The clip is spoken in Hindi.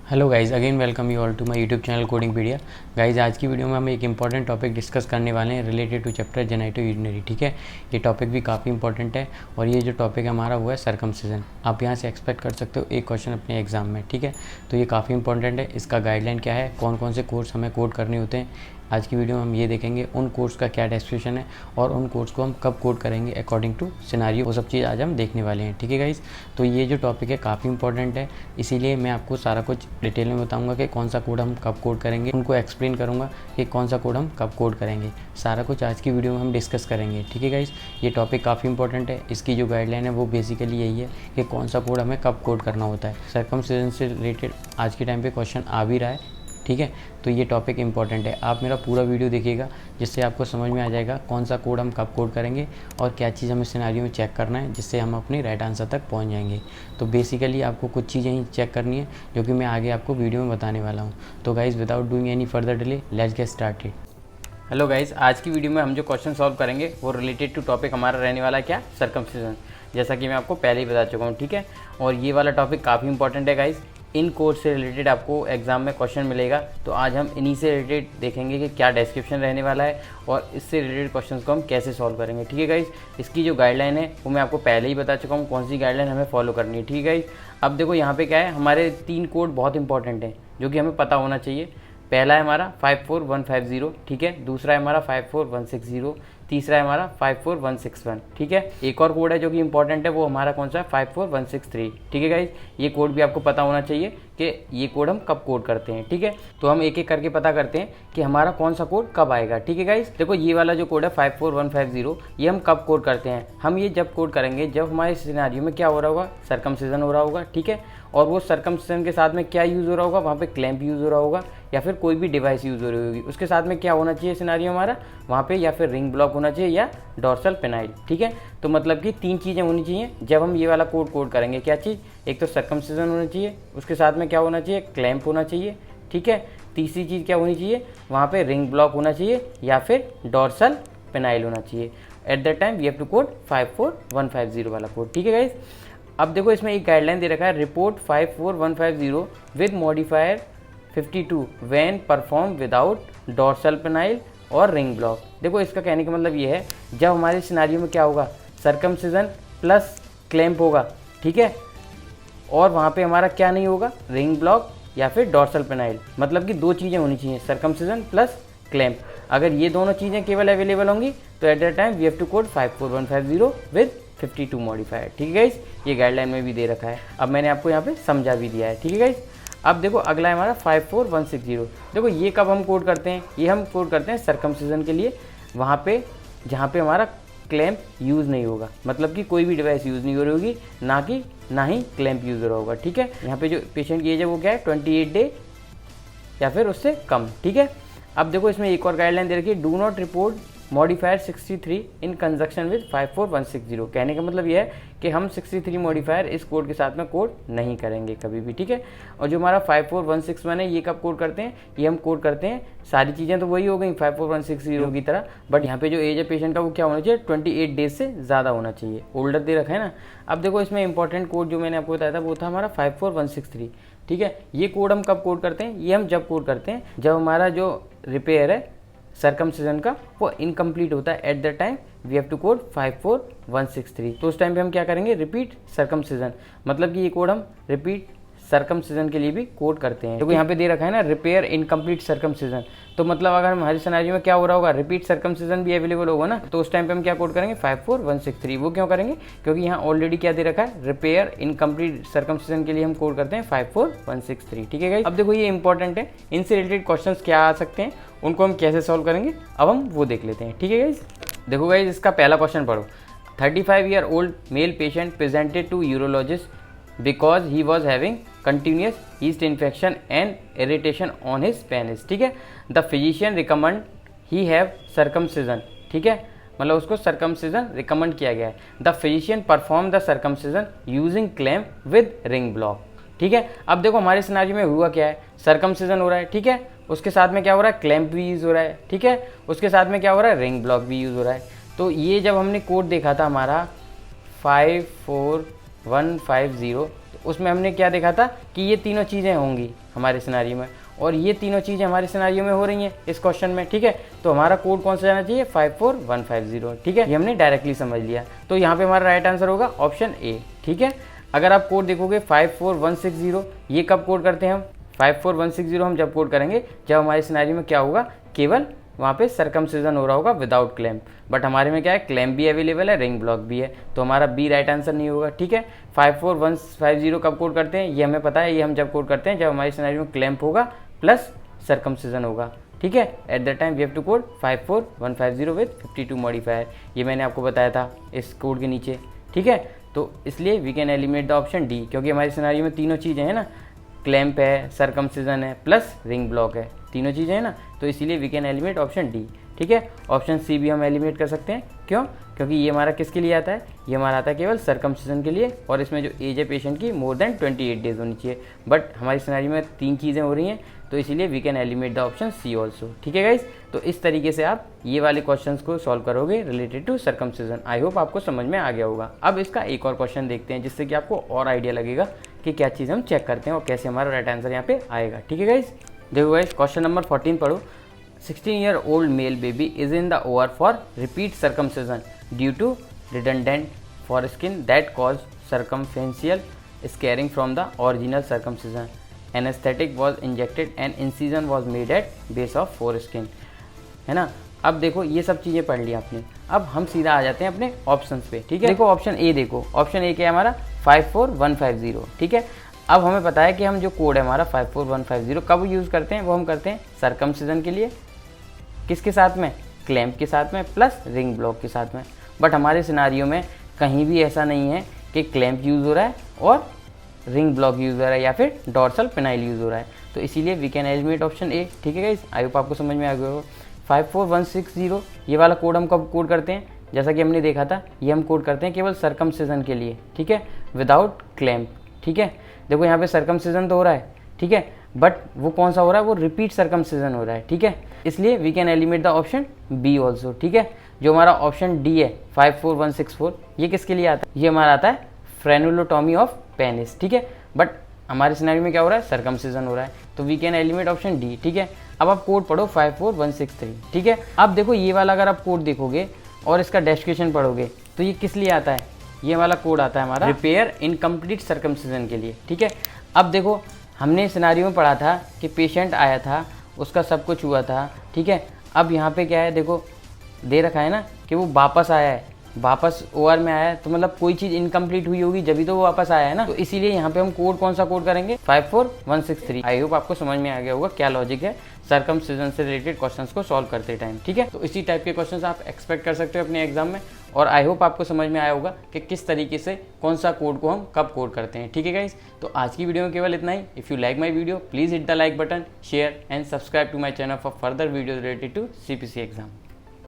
Hello guys, again welcome you all to my YouTube channel Codingpedia. Guys, आज की वीडियो में हम एक इंपॉर्टेंट टॉपिक डिस्कस करने वाले हैं related to chapter genetic engineering. ठीक है, ये टॉपिक भी काफ़ी इंपॉर्टेंट है और ये जो टॉपिक है हमारा वो है सर्कमसिजन। आप यहाँ से एक्सपेक्ट कर सकते हो एक क्वेश्चन अपने एग्जाम में। ठीक है, तो ये काफ़ी इंपॉर्टेंट है। इसका गाइडलाइन क्या है, कौन कौन से कोर्स हमें कोड करने होते हैं, आज की वीडियो में हम ये देखेंगे। उन कोर्स का क्या डेस्क्रिप्शन है और उन कोर्स को हम कब कोड करेंगे अकॉर्डिंग टू सिनारियो, वो सब चीज़ आज हम देखने वाले हैं। ठीक है गाइज़, तो ये जो टॉपिक है काफ़ी इंपॉर्टेंट है, इसीलिए मैं आपको सारा कुछ डिटेल में बताऊंगा कि कौन सा कोड हम कब कोड करेंगे, उनको एक्सप्लेन करूंगा कि कौन सा कोड हम कब कोड करेंगे। सारा कुछ आज की वीडियो में हम डिस्कस करेंगे। ठीक है गाइज़, ये टॉपिक काफ़ी इंपॉर्टेंट है। इसकी जो गाइडलाइन है वो बेसिकली यही है कि कौन सा कोड हमें कब कोड करना होता है। सर्कमसिजन से रिलेटेड आज के टाइम पे क्वेश्चन आ भी रहा है। ठीक है, तो ये टॉपिक इंपॉर्टेंट है। आप मेरा पूरा वीडियो देखिएगा जिससे आपको समझ में आ जाएगा कौन सा कोड हम कब कोड करेंगे और क्या चीज़ हमें सिनेरियो में चेक करना है जिससे हम अपनी राइट आंसर तक पहुंच जाएंगे। तो बेसिकली आपको कुछ चीज़ें ही चेक करनी है जो कि मैं आगे आपको वीडियो में बताने वाला हूँ। तो guys, without doing any further delay, let's get started. Hello guys, आज की वीडियो में हम जो क्वेश्चन सॉल्व करेंगे वो रिलेटेड टू टॉपिक हमारा रहने वाला है क्या, सर्कमसिजन, जैसा कि मैं आपको पहले ही बता चुका हूँ। ठीक है, और ये वाला टॉपिक काफ़ी इंपॉर्टेंट है गाइज़। इन कोर्स से रिलेटेड आपको एग्जाम में क्वेश्चन मिलेगा, तो आज हम इन्हीं से रिलेटेड देखेंगे कि क्या डिस्क्रिप्शन रहने वाला है और इससे रिलेटेड क्वेश्चंस को हम कैसे सॉल्व करेंगे। ठीक है गाइज़, इसकी जो गाइडलाइन है वो मैं आपको पहले ही बता चुका हूँ कौन सी गाइडलाइन हमें फॉलो करनी है। ठीक है गाइज़, अब देखो यहाँ पे क्या है, हमारे 3 कोड बहुत इंपॉर्टेंट हैं जो कि हमें पता होना चाहिए। पहला है हमारा 54150, ठीक है। दूसरा है हमारा 54160, तीसरा है हमारा 54161, ठीक है। एक और कोड है जो कि इंपॉर्टेंट है, वो हमारा कौन सा है, 54163, ठीक है गाइज। ये कोड भी आपको पता होना चाहिए कि ये कोड हम कब कोड करते हैं। ठीक है, तो हम एक एक करके पता करते हैं कि हमारा कौन सा कोड कब आएगा। ठीक है गाइज, देखो ये वाला जो कोड है 54150, ये हम कब कोड करते हैं, हम ये जब कोड करेंगे जब हमारे सिनेरियो में क्या हो रहा होगा, सर्कमसिजन हो रहा होगा। ठीक है, और वो सर्कमसिजन के साथ में क्या यूज़ हो रहा होगा, वहाँ पे क्लैंप यूज़ हो रहा होगा या फिर कोई भी डिवाइस यूज़ हो रही होगी। उसके साथ में क्या होना चाहिए सिनेरियो हमारा, वहाँ पे या फिर रिंग ब्लॉक होना चाहिए या डॉर्सल पेनाइल। ठीक है, तो मतलब कि 3 चीज़ें होनी चाहिए जब हम ये वाला कोड करेंगे। क्या चीज़, एक तो सर्कमसिजन होना चाहिए, उसके साथ में क्या होना चाहिए, क्लैंप होना चाहिए। ठीक है, तीसरी चीज़ क्या होनी चाहिए, वहाँ पे रिंग ब्लॉक होना चाहिए या फिर डॉर्सल पेनाइल होना चाहिए। At the time we have to code 54150 वाला कोड। ठीक है गाइज, अब देखो इसमें एक गाइडलाइन दे रखा है, report 54150 with modifier 52 when perform without dorsal penile और रिंग ब्लॉक। देखो इसका कहने का मतलब ये है, जब हमारे सिनेरियो में क्या होगा, सर्कमसिजन प्लस क्लैंप होगा। ठीक है, और वहाँ पे हमारा क्या नहीं होगा, रिंग ब्लॉक या फिर डॉर्सल पेनाइल। मतलब कि 2 चीज़ें होनी चाहिए, सर्कमसिजन प्लस क्लैंप। अगर ये दोनों चीज़ें केवल अवेलेबल होंगी तो at the time we have to code 54150 with 52 modifier. ठीक है गाइज, ये गाइडलाइन में भी दे रखा है। अब मैंने आपको यहाँ पे समझा भी दिया है। ठीक है गाइज, अब देखो अगला है हमारा 54160। देखो ये कब हम कोड करते हैं, ये हम कोड करते हैं सर्कमसिजन के लिए, वहाँ पे जहाँ पे हमारा क्लैंप यूज़ नहीं होगा, मतलब कि कोई भी डिवाइस यूज़ नहीं हो रही होगी, ना ही क्लैंप यूज़ हो रहा होगा। ठीक है, यहाँ पे जो पेशेंट की एज है वो क्या है, 28 डे या फिर उससे कम। ठीक है, अब देखो इसमें एक और गाइडलाइन दे रखी है, do not report modifier 63 in conjunction with 54160। कहने का मतलब ये है कि हम 63 मॉडिफायर इस कोड के साथ में कोड नहीं करेंगे कभी भी। ठीक है, और जो हमारा 54161 है, ये कब कोड करते हैं, ये हम कोड करते हैं, सारी चीज़ें तो वही हो गई 54160 की तरह, बट यहाँ पे जो एज है पेशेंट का वो क्या होना चाहिए, 28 डेज से ज़्यादा होना चाहिए। ओल्डर दे रखा है ना। अब देखो इसमें इंपॉर्टेंट कोड जो मैंने आपको बताया था वो था हमारा 54163। ठीक है, ये कोड हम कब कोड करते हैं, ये हम जब कोड करते हैं जब हमारा जो रिपेयर है सर्कमसिजन का वो इनकम्प्लीट होता है। At the time we have to code 54163। तो उस टाइम पे हम क्या करेंगे, रिपीट सर्कमसिजन, मतलब कि ये कोड हम रिपीट सर्कमसिजन के लिए भी कोड करते हैं। देखो यहाँ पे दे रखा है ना, रिपेयर इनकम्प्लीट सर्कमसिजन, तो मतलब अगर हमारे सिनेरियो में क्या हो रहा होगा, रिपीट सर्कमसिजन भी अवेलेबल होगा ना, तो उस टाइम पे हम क्या कोड करेंगे, 54163। वो क्यों करेंगे, क्योंकि यहाँ ऑलरेडी क्या दे रखा है, रिपेयर इनकम्प्लीट सर्कमसिजन के लिए हम कोड करते हैं 54163। ठीक है गाइस, अब देखो ये इंपॉर्टेंट है, इनसे रिलेटेड क्वेश्चन क्या आ सकते हैं, उनको हम कैसे सॉल्व करेंगे, अब हम वो देख लेते हैं। ठीक है गाइस, देखो गाइस इसका पहला क्वेश्चन पढ़ो। 35 year old male patient presented to urologist because he was having continuous yeast infection and irritation on his penis। ठीक है, the physician recommend he have circumcision। ठीक है, मतलब उसको सर्कमसिजन रिकमेंड किया गया है। The physician perform the circumcision using clamp with ring block. ठीक है, अब देखो हमारे सिनेरियो में हुआ क्या है, सर्कमसिजन हो रहा है। ठीक है, उसके साथ में क्या हो रहा है, क्लैंप भी यूज़ हो रहा है। ठीक है, उसके साथ में क्या हो रहा है, रिंग ब्लॉक भी यूज़ हो रहा है। तो ये जब हमने कोड देखा था हमारा 54150, तो उसमें हमने क्या देखा था कि ये तीनों चीज़ें होंगी हमारे सिनेरियो में, और ये तीनों चीज़ें हमारे सिनेरियो में हो रही हैं इस क्वेश्चन में, ठीक है। तो हमारा कोड कौन सा जाना चाहिए, 54150, ठीक है। ये हमने डायरेक्टली समझ लिया। तो यहाँ पे हमारा राइट आंसर होगा ऑप्शन ए, ठीक है। अगर आप कोड देखोगे 54160, ये कब कोड करते हैं हम, 54160 हम जब कोड करेंगे जब हमारे सिनेरियो में क्या होगा, केवल वहाँ पे सर्कमसिजन हो रहा होगा विदाउट क्लैम्प। बट हमारे में क्या है, क्लैम्प भी अवेलेबल है, रिंग ब्लॉक भी है, तो हमारा बी राइट आंसर नहीं होगा, ठीक है। 54150 कब कोड करते हैं, ये हमें पता है, ये हम जब कोड करते हैं जब हमारे सिनेरियो में क्लैम्प होगा प्लस सर्कमसिजन होगा, ठीक है। At the time we have to code 54150 with 52 modifier, ये मैंने आपको बताया था इस कोड के नीचे, ठीक है। तो इसलिए we can eliminate the option D, क्योंकि हमारे सिनेरियो में तीनों चीज़ें हैं ना, क्लैम्प है, सर्कमसिजन है, प्लस रिंग ब्लॉक है, तीनों चीज़ें हैं ना, तो इसीलिए we can eliminate option D, ठीक है। ऑप्शन सी भी हम एलिमिनेट कर सकते हैं, क्यों, क्योंकि ये हमारा किसके लिए आता है, ये हमारा आता है केवल सर्कमसिजन के लिए, और इसमें जो एज है पेशेंट की मोर देन 28 डेज होनी चाहिए। बट हमारी सिनेरियो में तीन चीज़ें हो रही हैं, तो इसीलिए we can eliminate the option C also, ठीक है गाइज। तो इस तरीके से आप ये वाले क्वेश्चंस को सॉल्व करोगे related to circumcision. I hope आपको समझ में आ गया होगा। अब इसका एक और क्वेश्चन देखते हैं, जिससे कि आपको और आइडिया लगेगा कि क्या चीज़ हम चेक करते हैं और कैसे हमारा राइट आंसर यहाँ पे आएगा, ठीक है गाइज। देखो गाइज, क्वेश्चन नंबर 14 पढ़ो। 16-year-old male baby is in the OR for repeat circumcision due to redundant foreskin that cause circumferential scarring from the original circumcision. Anesthetic was injected and incision was made at base of foreskin, है ना। अब देखो ये सब चीज़ें पढ़ ली आपने, अब हम सीधा आ जाते हैं अपने ऑप्शंस पे, ठीक है। देखो ऑप्शन ए, देखो ऑप्शन ए क्या है हमारा, 54150, ठीक है। अब हमें पता है कि हम जो कोड है हमारा 54150 कब यूज़ करते हैं, वो हम करते हैं सर्कमसिजन के लिए, किसके साथ में, क्लैम्प के साथ में, प्लस रिंग ब्लॉक के साथ में। बट हमारे सिनारियो में कहीं भी ऐसा नहीं है कि क्लैम्प यूज़ हो रहा है और रिंग ब्लॉक यूज़ हो रहा है या फिर डॉर्सल पेनाइल यूज़ हो रहा है, तो इसीलिए we can eliminate option A, ठीक है गाइस। आई होप आपको समझ में आ गया होगा। 54160 ये वाला कोड हम कब कोड करते हैं, जैसा कि हमने देखा था, ये हम कोड करते हैं केवल सर्कमसिजन के लिए, ठीक है, विदाउट क्लैम्प, ठीक है। देखो यहाँ पे सर्कमसिजन तो हो रहा है, ठीक है, बट वो कौन सा हो रहा है, वो रिपीट सर्कमसिजन हो रहा है, ठीक है। इसलिए we can eliminate the option B also, ठीक है। जो हमारा ऑप्शन डी है 54164, ये किसके लिए आता है, ये हमारा आता है फ्रेनुलोटॉमी ऑफ पेनिस, ठीक है। बट हमारे सिनेरियो में क्या हो रहा है, सर्कमसिजन हो रहा है, तो we can eliminate option D, ठीक है। अब आप कोड पढ़ो 54163, ठीक है। अब देखो ये वाला अगर आप कोड देखोगे और इसका डेस्क्रिप्शन पढ़ोगे तो ये किस लिए आता है, ये वाला कोड आता है हमारा रिपेयर इनकम्प्लीट सर्कमसिजन के लिए, ठीक है। अब देखो हमने सिनेरियो में पढ़ा था कि पेशेंट आया था, उसका सब कुछ हुआ था, ठीक है। अब यहाँ पे क्या है, देखो दे रखा है ना कि वो वापस आया है, वापस ओआर में आया है, तो मतलब कोई चीज़ इनकम्प्लीट हुई होगी जब भी तो वो वापस आया है ना, तो इसीलिए यहाँ पे हम कोड कौन सा कोड करेंगे, 54163। आई होप आपको समझ में आ गया होगा क्या लॉजिक है सर्कमसिजन से रिलेटेड क्वेश्चंस को सॉल्व करते टाइम, ठीक है। तो इसी टाइप के क्वेश्चंस आप एक्सपेक्ट कर सकते हो अपने एग्जाम में, और आई होप आपको समझ में आया होगा कि किस तरीके से कौन सा कोड को हम कब कोड करते हैं, ठीक है गाइस। तो आज की वीडियो में केवल इतना ही। If you like my video please hit the like button, share and subscribe to my channel for further video related to CPC exam.